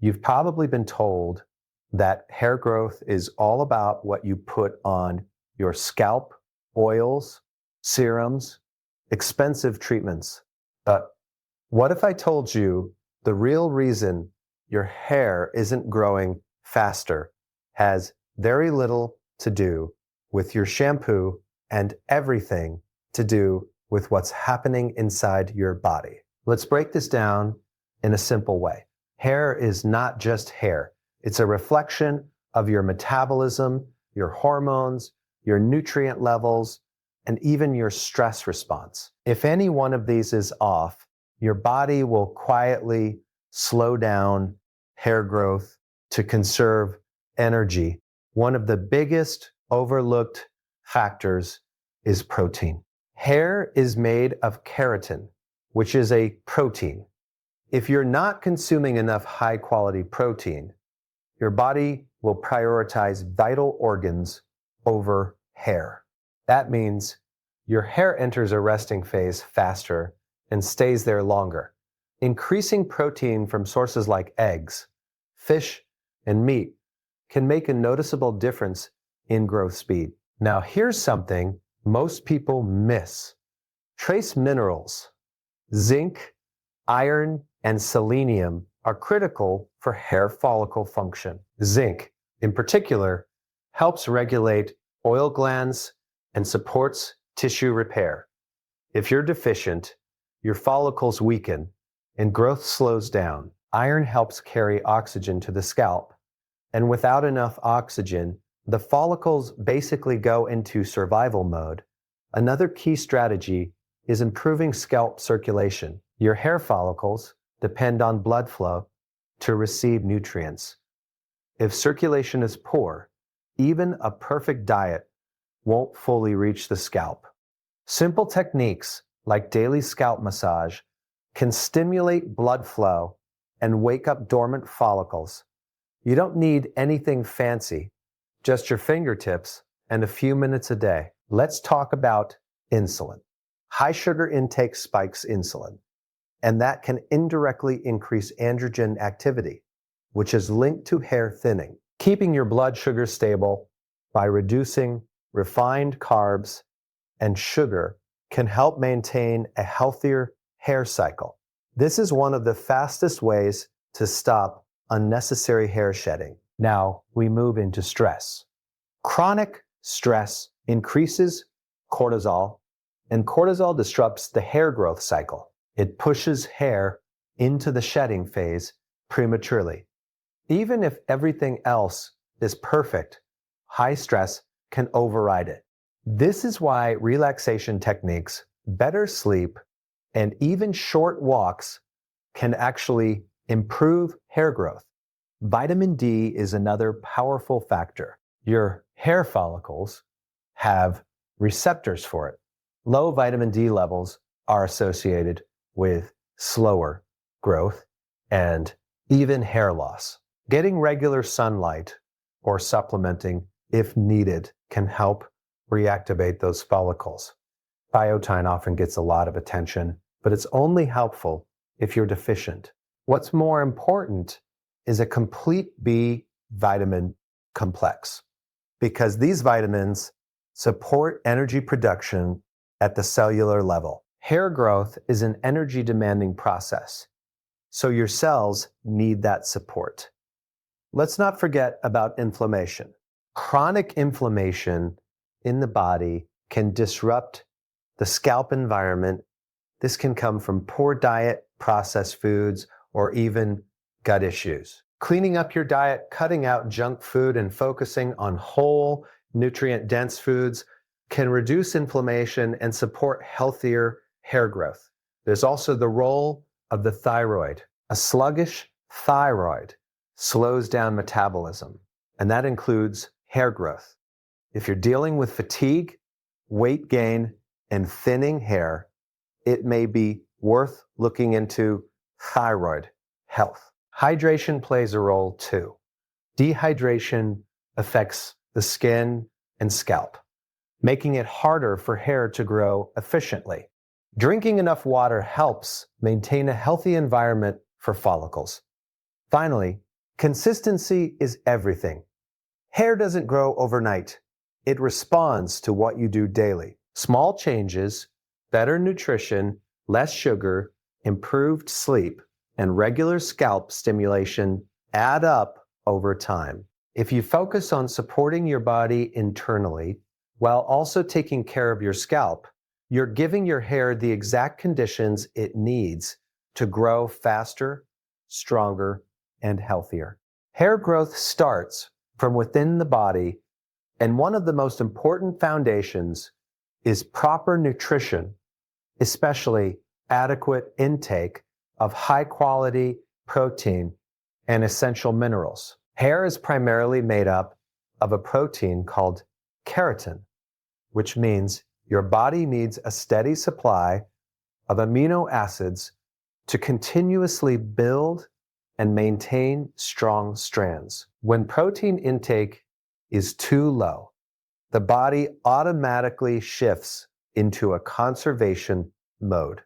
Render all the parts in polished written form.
You've probably been told that hair growth is all about what you put on your scalp, oils, serums, expensive treatments. But what if I told you the real reason your hair isn't growing faster has very little to do with your shampoo and everything to do with what's happening inside your body? Let's break this down in a simple way. Hair is not just hair. It's a reflection of your metabolism, your hormones, your nutrient levels, and even your stress response. If any one of these is off, your body will quietly slow down hair growth to conserve energy. One of the biggest overlooked factors is protein. Hair is made of keratin, which is a protein. If you're not consuming enough high-quality protein, your body will prioritize vital organs over hair. That means your hair enters a resting phase faster and stays there longer. Increasing protein from sources like eggs, fish, and meat can make a noticeable difference in growth speed. Now, here's something most people miss. Trace minerals, zinc, iron, and selenium are critical for hair follicle function. Zinc, in particular, helps regulate oil glands and supports tissue repair. If you're deficient, your follicles weaken and growth slows down. Iron helps carry oxygen to the scalp, and without enough oxygen, the follicles basically go into survival mode. Another key strategy is improving scalp circulation. Your hair follicles depend on blood flow to receive nutrients. If circulation is poor, even a perfect diet won't fully reach the scalp. Simple techniques like daily scalp massage can stimulate blood flow and wake up dormant follicles. You don't need anything fancy, just your fingertips and a few minutes a day. Let's talk about insulin. High sugar intake spikes insulin, and that can indirectly increase androgen activity, which is linked to hair thinning. Keeping your blood sugar stable by reducing refined carbs and sugar can help maintain a healthier hair cycle. This is one of the fastest ways to stop unnecessary hair shedding. Now we move into stress. Chronic stress increases cortisol, and cortisol disrupts the hair growth cycle. It pushes hair into the shedding phase prematurely. Even if everything else is perfect, high stress can override it. This is why relaxation techniques, better sleep, and even short walks can actually improve hair growth. Vitamin D is another powerful factor. Your hair follicles have receptors for it. Low vitamin D levels are associated with slower growth and even hair loss. Getting regular sunlight or supplementing, if needed, can help reactivate those follicles. Biotin often gets a lot of attention, but it's only helpful if you're deficient. What's more important is a complete B vitamin complex, because these vitamins support energy production at the cellular level. Hair growth is an energy-demanding process, so your cells need that support. Let's not forget about inflammation. Chronic inflammation in the body can disrupt the scalp environment. This can come from poor diet, processed foods, or even gut issues. Cleaning up your diet, cutting out junk food, and focusing on whole, nutrient-dense foods can reduce inflammation and support healthier hair growth. There's also the role of the thyroid. A sluggish thyroid slows down metabolism, and that includes hair growth. If you're dealing with fatigue, weight gain, and thinning hair, it may be worth looking into thyroid health. Hydration plays a role too. Dehydration affects the skin and scalp, making it harder for hair to grow efficiently. Drinking enough water helps maintain a healthy environment for follicles. Finally, Consistency is everything. Hair doesn't grow overnight. It responds to what you do daily. Small changes, better nutrition, less sugar, improved sleep, and regular scalp stimulation add up over time. If you focus on supporting your body internally while also taking care of your scalp, you're giving your hair the exact conditions it needs to grow faster, stronger, and healthier. Hair growth starts from within the body, and one of the most important foundations is proper nutrition, especially adequate intake of high-quality protein and essential minerals. Hair is primarily made up of a protein called keratin, which means your body needs a steady supply of amino acids to continuously build and maintain strong strands. When protein intake is too low, the body automatically shifts into a conservation mode,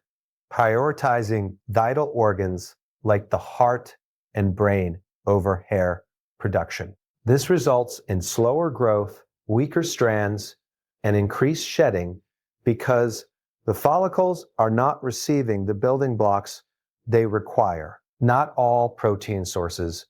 prioritizing vital organs like the heart and brain over hair production. This results in slower growth, weaker strands, and increased shedding because the follicles are not receiving the building blocks they require. Not all protein sources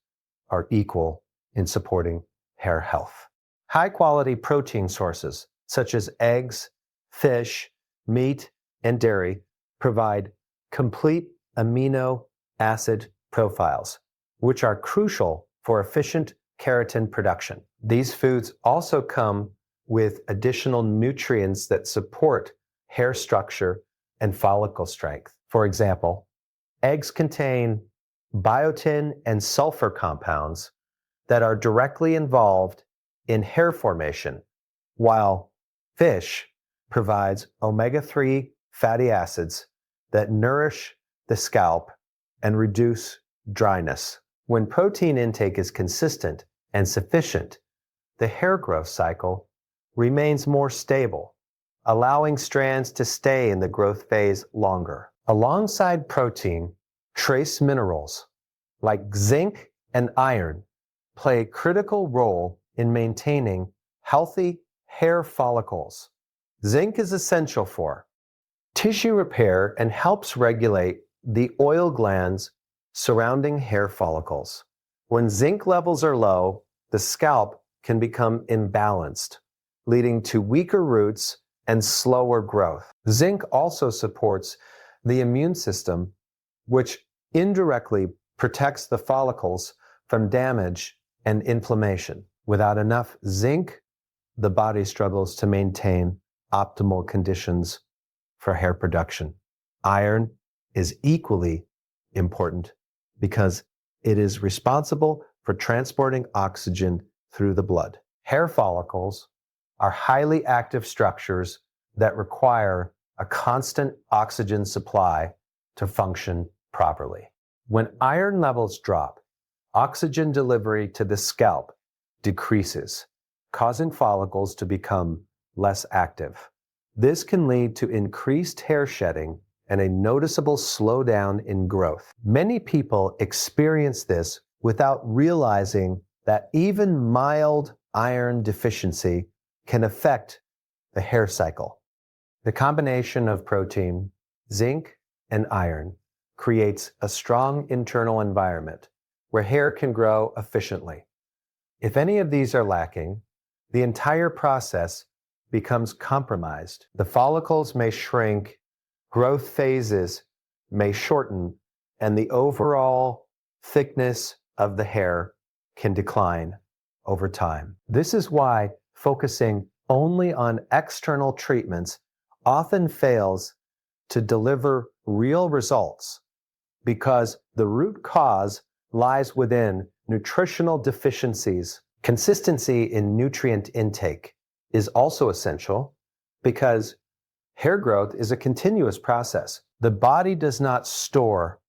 are equal in supporting hair health. High-quality protein sources, such as eggs, fish, meat, and dairy, provide complete amino acid profiles, which are crucial for efficient keratin production. These foods also come with additional nutrients that support hair structure and follicle strength. For example, eggs contain biotin and sulfur compounds that are directly involved in hair formation, while fish provides omega-3 fatty acids that nourish the scalp and reduce dryness. When protein intake is consistent and sufficient, the hair growth cycle remains more stable, allowing strands to stay in the growth phase longer. Alongside protein, trace minerals like zinc and iron play a critical role in maintaining healthy hair follicles. Zinc is essential for tissue repair and helps regulate the oil glands surrounding hair follicles. When zinc levels are low, the scalp can become imbalanced, leading to weaker roots and slower growth. Zinc also supports the immune system, which indirectly protects the follicles from damage and inflammation. Without enough zinc, the body struggles to maintain optimal conditions for hair production. Iron is equally important because it is responsible for transporting oxygen through the blood. Hair follicles are highly active structures that require a constant oxygen supply to function properly. When iron levels drop, oxygen delivery to the scalp decreases, causing follicles to become less active. This can lead to increased hair shedding and a noticeable slowdown in growth. Many people experience this without realizing that even mild iron deficiency can affect the hair cycle. The combination of protein, zinc, and iron creates a strong internal environment where hair can grow efficiently. If any of these are lacking, the entire process becomes compromised. The follicles may shrink, growth phases may shorten, and the overall thickness of the hair can decline over time. This is why focusing only on external treatments often fails to deliver real results, because the root cause lies within nutritional deficiencies. Consistency in nutrient intake is also essential because hair growth is a continuous process. The body does not store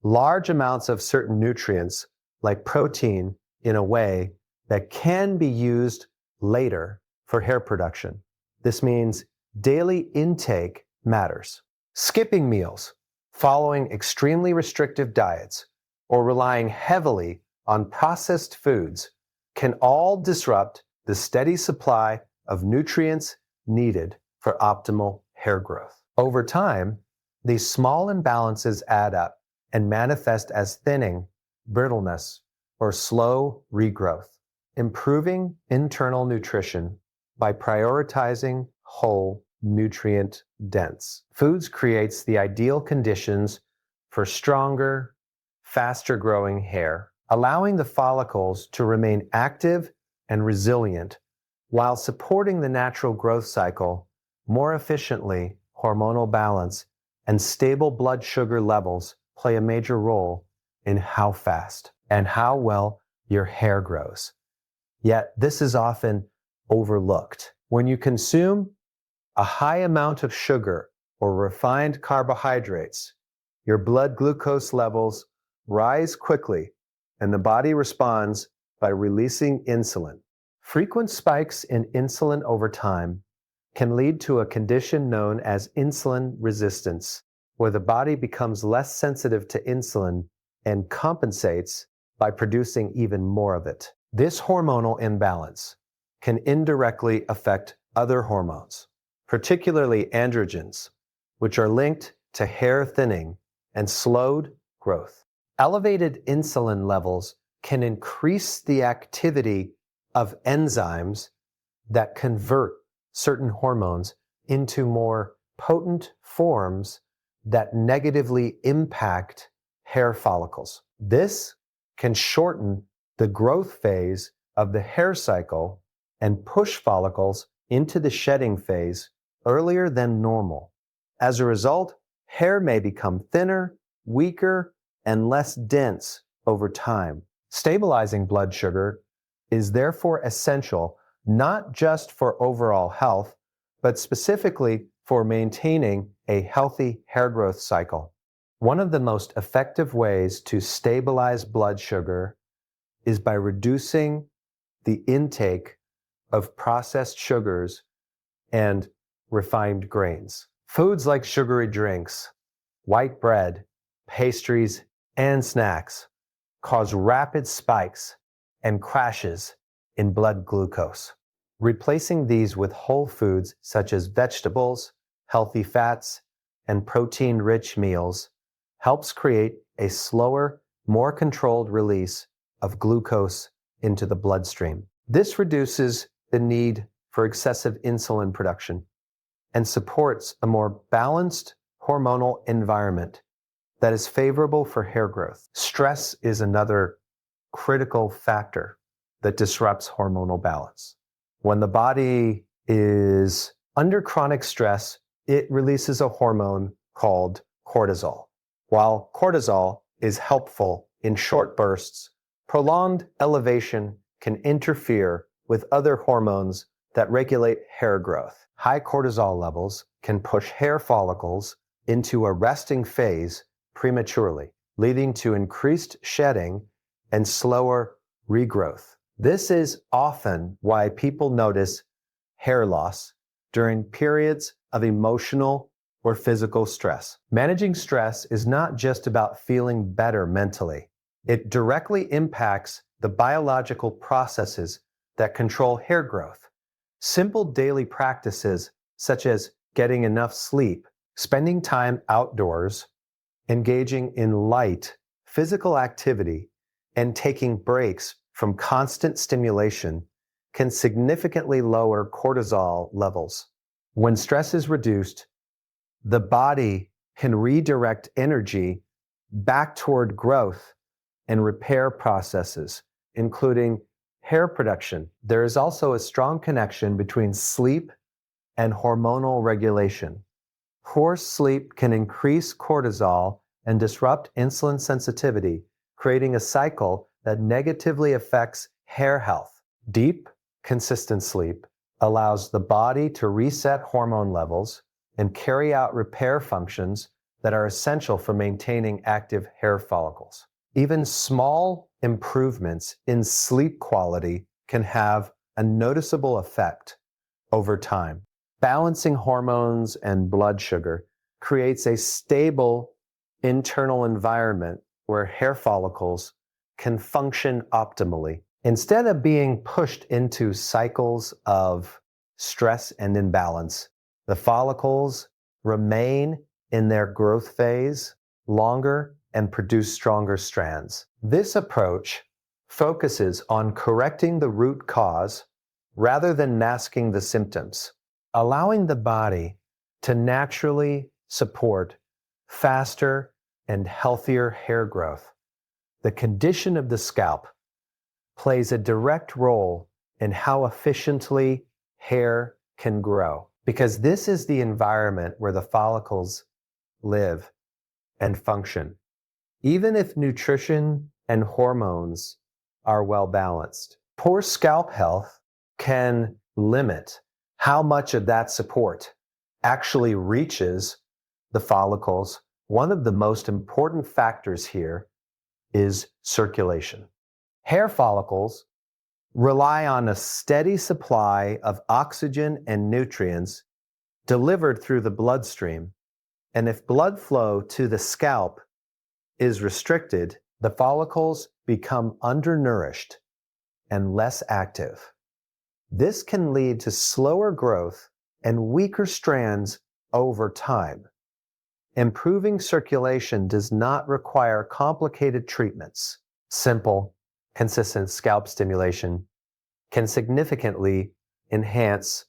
large amounts of certain nutrients like protein in a way that can be used later for hair production. This means daily intake matters. Skipping meals, following extremely restrictive diets, or relying heavily on processed foods can all disrupt the steady supply of nutrients needed for optimal hair growth. Over time, these small imbalances add up and manifest as thinning, brittleness, or slow regrowth. Improving internal nutrition by prioritizing whole, nutrient-dense foods creates the ideal conditions for stronger, faster-growing hair, allowing the follicles to remain active and resilient while supporting the natural growth cycle more efficiently. Hormonal balance and stable blood sugar levels play a major role in how fast and how well your hair grows. Yet this is often overlooked. When you consume a high amount of sugar or refined carbohydrates, your blood glucose levels rise quickly and the body responds by releasing insulin. Frequent spikes in insulin over time can lead to a condition known as insulin resistance, where the body becomes less sensitive to insulin and compensates by producing even more of it. This hormonal imbalance can indirectly affect other hormones, particularly androgens, which are linked to hair thinning and slowed growth. Elevated insulin levels can increase the activity of enzymes that convert certain hormones into more potent forms that negatively impact hair follicles. This can shorten the growth phase of the hair cycle and push follicles into the shedding phase earlier than normal. As a result, hair may become thinner, weaker, and less dense over time. Stabilizing blood sugar is therefore essential not just for overall health, but specifically for maintaining a healthy hair growth cycle. One of the most effective ways to stabilize blood sugar is by reducing the intake of processed sugars and refined grains. Foods like sugary drinks, white bread, pastries, and snacks cause rapid spikes and crashes in blood glucose. Replacing these with whole foods such as vegetables, healthy fats, and protein-rich meals helps create a slower, more controlled release of glucose into the bloodstream. This reduces the need for excessive insulin production and supports a more balanced hormonal environment that is favorable for hair growth. Stress is another critical factor that disrupts hormonal balance. When the body is under chronic stress, it releases a hormone called cortisol. While cortisol is helpful in short bursts, prolonged elevation can interfere with other hormones that regulate hair growth. High cortisol levels can push hair follicles into a resting phase prematurely, leading to increased shedding and slower regrowth. This is often why people notice hair loss during periods of emotional or physical stress. Managing stress is not just about feeling better mentally. It directly impacts the biological processes that control hair growth. Simple daily practices such as getting enough sleep, spending time outdoors, engaging in light physical activity, and taking breaks from constant stimulation can significantly lower cortisol levels. When stress is reduced, the body can redirect energy back toward growth and repair processes, including hair production. There is also a strong connection between sleep and hormonal regulation. Poor sleep can increase cortisol and disrupt insulin sensitivity, creating a cycle that negatively affects hair health. Deep, consistent sleep allows the body to reset hormone levels and carry out repair functions that are essential for maintaining active hair follicles. Even small improvements in sleep quality can have a noticeable effect over time. Balancing hormones and blood sugar creates a stable internal environment where hair follicles can function optimally. Instead of being pushed into cycles of stress and imbalance, the follicles remain in their growth phase longer and produce stronger strands. This approach focuses on correcting the root cause rather than masking the symptoms, allowing the body to naturally support faster and healthier hair growth. The condition of the scalp plays a direct role in how efficiently hair can grow, because this is the environment where the follicles live and function. Even if nutrition and hormones are well balanced, poor scalp health can limit how much of that support actually reaches the follicles. One of the most important factors here is circulation. Hair follicles rely on a steady supply of oxygen and nutrients delivered through the bloodstream, and if blood flow to the scalp is restricted, the follicles become undernourished and less active. This can lead to slower growth and weaker strands over time. Improving circulation does not require complicated treatments. Simple, consistent scalp stimulation can significantly enhance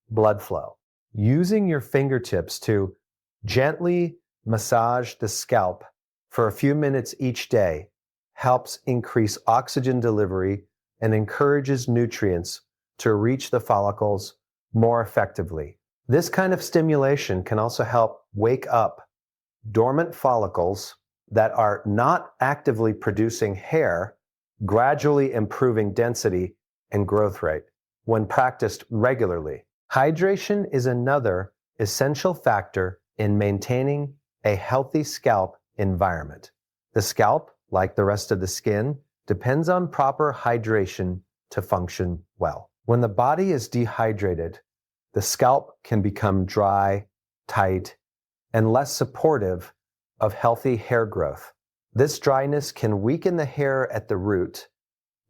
blood flow. Using your fingertips to gently massage the scalp for a few minutes each day helps increase oxygen delivery and encourages nutrients to reach the follicles more effectively. This kind of stimulation can also help wake up dormant follicles that are not actively producing hair, gradually improving density and growth rate when practiced regularly. Hydration is another essential factor in maintaining a healthy scalp environment. The scalp, like the rest of the skin, depends on proper hydration to function well. When the body is dehydrated, the scalp can become dry, tight, and less supportive of healthy hair growth. This dryness can weaken the hair at the root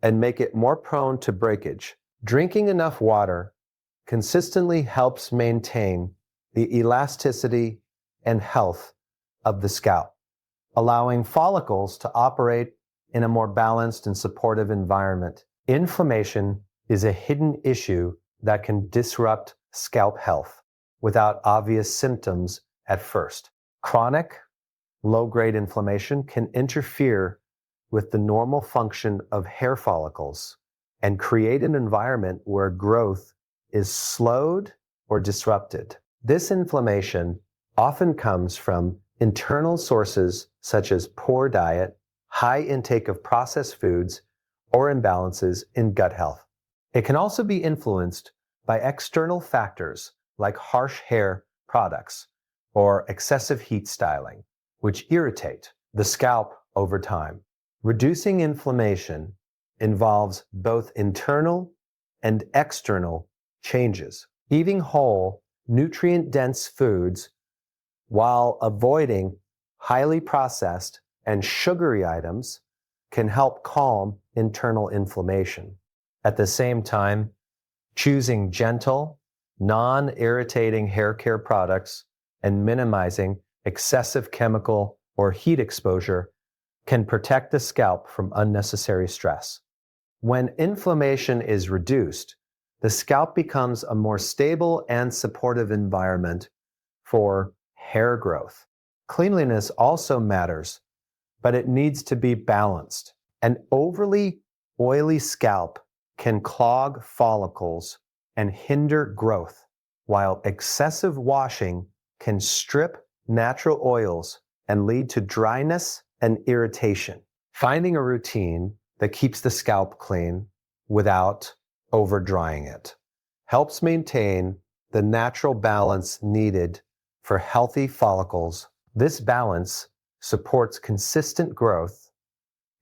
and make it more prone to breakage. Drinking enough water consistently helps maintain the elasticity and health of the scalp, allowing follicles to operate in a more balanced and supportive environment. Inflammation is a hidden issue that can disrupt scalp health without obvious symptoms at first. Chronic, low-grade inflammation can interfere with the normal function of hair follicles and create an environment where growth is slowed or disrupted. This inflammation often comes from internal sources such as poor diet, high intake of processed foods, or imbalances in gut health. It can also be influenced by external factors like harsh hair products or excessive heat styling, which irritate the scalp over time. Reducing inflammation involves both internal and external changes. Eating whole, nutrient-dense foods while avoiding highly processed and sugary items can help calm internal inflammation. At the same time, choosing gentle, non-irritating hair care products and minimizing excessive chemical or heat exposure can protect the scalp from unnecessary stress. When inflammation is reduced, the scalp becomes a more stable and supportive environment for hair growth. Cleanliness also matters, but it needs to be balanced. An overly oily scalp can clog follicles and hinder growth, while excessive washing can strip natural oils and lead to dryness and irritation. Finding a routine that keeps the scalp clean without over drying it helps maintain the natural balance needed for healthy follicles. This balance supports consistent growth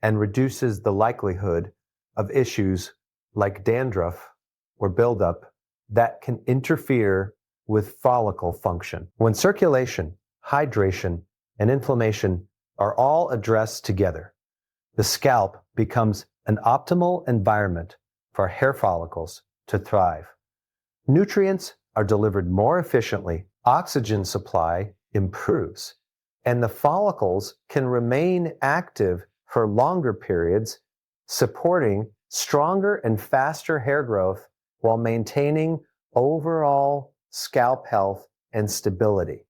and reduces the likelihood of issues like dandruff or buildup that can interfere with follicle function. When circulation, hydration, and inflammation are all addressed together, the scalp becomes an optimal environment for hair follicles to thrive. Nutrients are delivered more efficiently, oxygen supply improves, and the follicles can remain active for longer periods, supporting stronger and faster hair growth while maintaining overall scalp health and stability.